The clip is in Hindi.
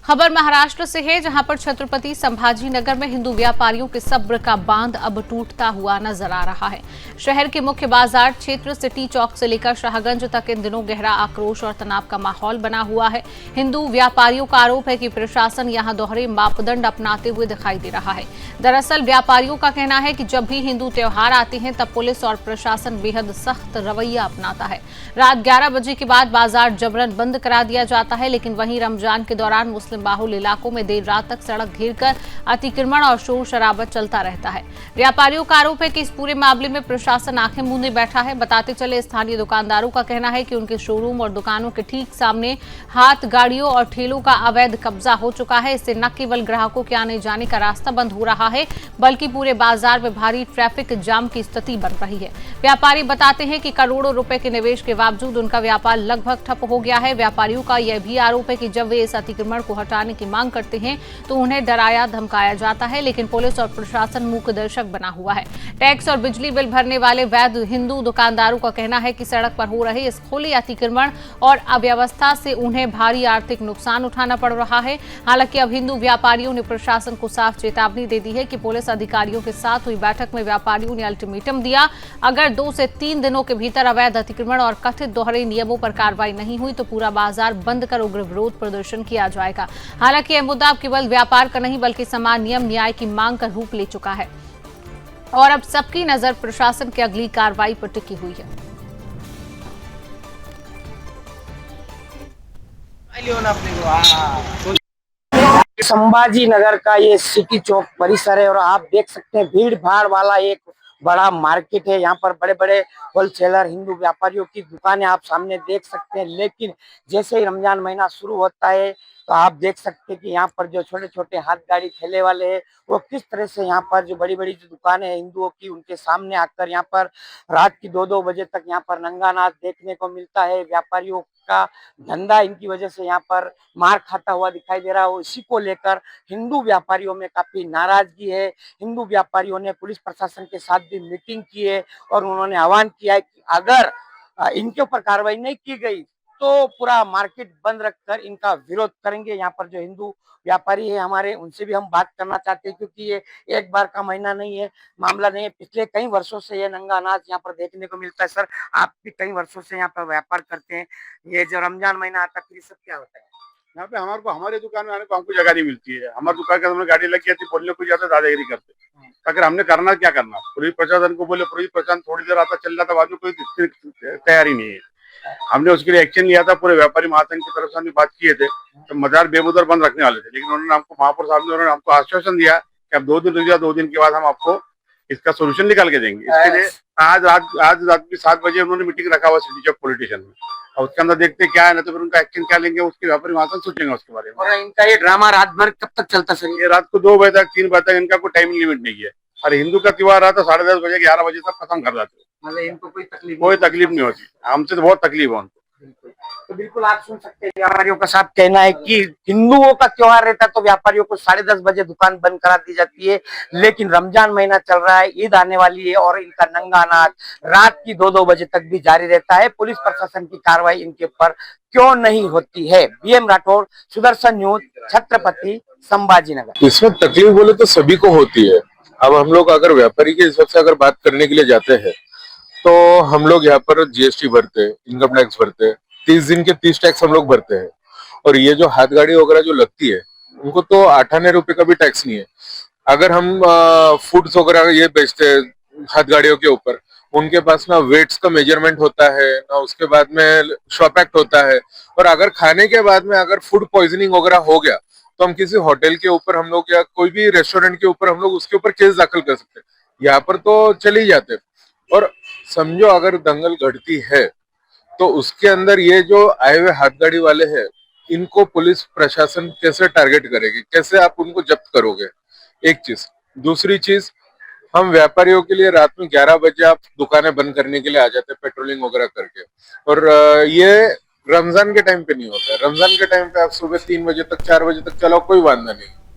खबर महाराष्ट्र से है, जहां पर छत्रपति संभाजी नगर में हिंदू व्यापारियों के सब्र का बांध अब टूटता हुआ नजर आ रहा है। शहर के मुख्य बाजार क्षेत्र सिटी चौक से लेकर शाहगंज तक इन दिनों गहरा आक्रोश और तनाव का माहौल बना हुआ है। हिंदू व्यापारियों का आरोप है कि प्रशासन यहां दोहरे मापदंड अपनाते हुए दिखाई दे रहा है। दरअसल व्यापारियों का कहना है कि जब भी हिंदू त्योहार आते हैं तब पुलिस और प्रशासन बेहद सख्त रवैया अपनाता है। रात 11 बजे के बाद बाजार जबरन बंद करा दिया जाता है, लेकिन वहीं रमजान के दौरान मुस्लिम बाहुल इलाकों में देर रात तक सड़क घेरकर अतिक्रमण और शोर शराबा चलता रहता है। व्यापारियों का आरोप है कि इस पूरे मामले में प्रशासन आंखें मूंदे बैठा है। बताते चले, स्थानीय दुकानदारों का कहना है कि उनके शोरूम और दुकानों के ठीक सामने हाथ गाड़ियों और ठेलों का अवैध कब्जा हो चुका है। इससे न केवल ग्राहकों के आने जाने का रास्ता बंद हो रहा है, बल्कि पूरे बाजार में भारी ट्रैफिक जाम की स्थिति बन रही है। व्यापारी बताते हैं कि करोड़ों रुपए के निवेश के बावजूद उनका व्यापार लगभग ठप हो गया है। व्यापारियों का यह भी आरोप है कि जब वे इस अतिक्रमण को हटाने की मांग करते हैं तो उन्हें डराया धमकाया जाता है, लेकिन पुलिस और प्रशासन मूक दर्शक बना हुआ है। टैक्स और बिजली बिल भरने वाले वैध हिंदू दुकानदारों का कहना है कि सड़क पर हो रहे इस खुले अतिक्रमण और अव्यवस्था से उन्हें भारी आर्थिक नुकसान उठाना पड़ रहा है। हालांकि अब हिंदू व्यापारियों ने प्रशासन को साफ चेतावनी दे दी है कि पुलिस अधिकारियों के साथ हुई बैठक में व्यापारियों ने अल्टीमेटम दिया, अगर 2 से 3 दिनों के भीतर अवैध अतिक्रमण और कथित दोहरे नियमों पर कार्रवाई नहीं हुई तो पूरा बाजार बंद कर उग्र विरोध प्रदर्शन किया जाएगा। हालांकि यह मुद्दा अब केवल व्यापार का नहीं बल्कि समान नियम न्याय की मांग का रूप ले चुका है और अब सबकी नजर प्रशासन की अगली कार्रवाई पर टिकी हुई है। संभाजी नगर का ये सिटी चौक परिसर है और आप देख सकते हैं भीड़ भाड़ वाला एक बड़ा मार्केट है। यहाँ पर बड़े बड़े होलसेलर हिंदू व्यापारियों की दुकानें आप सामने देख सकते हैं। लेकिन जैसे ही रमजान महीना शुरू होता है तो आप देख सकते हैं कि यहाँ पर जो छोटे छोटे हाथ गाड़ी ठेले वाले हैं वो किस तरह से यहाँ पर जो बड़ी बड़ी जो दुकानें हैं हिंदुओं की उनके सामने आकर यहाँ पर रात की 2-2 बजे तक यहाँ पर नंगा नाच देखने को मिलता है। व्यापारियों का धंधा इनकी वजह से यहाँ पर मार खाता हुआ दिखाई दे रहा है। इसी को लेकर हिंदू व्यापारियों में काफी नाराजगी है। हिंदू व्यापारियों ने पुलिस प्रशासन के साथ भी मीटिंग की है और उन्होंने आह्वान किया है कि अगर इनके ऊपर कार्रवाई नहीं की गई तो पूरा मार्केट बंद रखकर इनका विरोध करेंगे। यहाँ पर जो हिंदू व्यापारी है हमारे, उनसे भी हम बात करना चाहते हैं, क्योंकि ये एक बार का महीना नहीं है, मामला नहीं है, पिछले कई वर्षों से ये नंगा अनाज यहाँ पर देखने को मिलता है। सर, आप भी कई वर्षों से यहाँ पर व्यापार करते हैं, ये जो रमजान महीना आता है फिर सब क्या होता है? यहाँ पे हमारे दुकान में आने को हमको जगह नहीं मिलती है। हमारी दुकान के सामने गाड़ी लगी जाती, बोलने को जाता दादागिरी करते। अगर हमने करना क्या करना, पुलिस प्रशासन को बोले, पुलिस प्रशासन थोड़ी देर आता चल रहा था, बाद में कोई तैयारी नहीं है। हमने उसके लिए एक्शन लिया था, पूरे व्यापारी महासंघ की तरफ से हमने बात किए थे, तो बाजार बेमुदर बंद रखने वाले थे, लेकिन उन्होंने हमको महापौर साहब ने उन्होंने हमको आश्वासन दिया कि अब 2 दिन रुक जाओ, 2 दिन के बाद हम आपको इसका सोल्यूशन निकाल के देंगे। इसके लिए आज रात भी 7 बजे उन्होंने मीटिंग रखा हुआ सिटी चौक पॉलिटिशियन में, और उसके अंदर देखते क्या है ना तो फिर उनका एक्शन क्या लेंगे, उसके व्यापारी महासंघ सोचेंगे उसके बारे में। और इनका ये ड्रामा रात भर कब तक चलता सर? ये रात को 2 बजे तक 3 बजे तक, इनका कोई टाइम लिमिट नहीं है। और हिंदू का त्योहार रहा तो 10:30 बजे 11 बजे तक खत्म कर देते। मतलब इनको कोई तकलीफ नहीं होती, हमसे तो बहुत तकलीफ है उनको। तो बिल्कुल आप सुन सकते हैं व्यापारियों का साफ कहना है कि हिंदुओं का त्योहार रहता है तो व्यापारियों को 10:30 बजे दुकान बंद करा दी जाती है, लेकिन रमजान महीना चल रहा है, ईद आने वाली है और इनका नंगा नाच रात की 2-2 बजे तक भी जारी रहता है। पुलिस प्रशासन की कार्रवाई इनके ऊपर क्यों नहीं होती है? BM Rathore, Sudarshan news, Chhatrapati Sambhaji Nagar. इसमें तकलीफ बोले तो सभी को होती है। अब हम लोग अगर व्यापारी के हिसाब से अगर बात करने के लिए जाते हैं तो हम लोग यहाँ पर जीएसटी भरते हैं, इनकम टैक्स भरते हैं, 30 दिन के 30 टैक्स हम लोग भरते हैं। और ये जो हाथ गाड़ी वगैरह जो लगती है उनको तो 8 आने रुपए का भी टैक्स नहीं है। अगर हम फूड्स वगैरह ये बेचते हैं हाथ गाड़ियों के ऊपर, उनके पास ना वेट्स का मेजरमेंट होता है ना, उसके बाद में शॉप एक्ट होता है। और अगर खाने के बाद में अगर फूड पॉइजनिंग वगैरह हो गया तो हम किसी होटल के ऊपर हम लोग या कोई भी रेस्टोरेंट के ऊपर हम लोग उसके ऊपर केस दाखिल कर सकते हैं। यहाँ पर तो चले ही जाते। और समझो अगर दंगल घटती है तो उसके अंदर ये जो आए हुए हाथ गाड़ी वाले हैं इनको पुलिस प्रशासन कैसे टारगेट करेगी, कैसे आप उनको जब्त करोगे? एक चीज। दूसरी चीज, हम व्यापारियों के लिए रात में 11 बजे आप दुकानें बंद करने के लिए आ जाते हैं पेट्रोलिंग वगैरह करके, और ये रमजान के टाइम पे नहीं होता है। रमजान के टाइम पे आप सुबह 3 बजे तक 4 बजे तक चलाओ, कोई वांधा नहीं।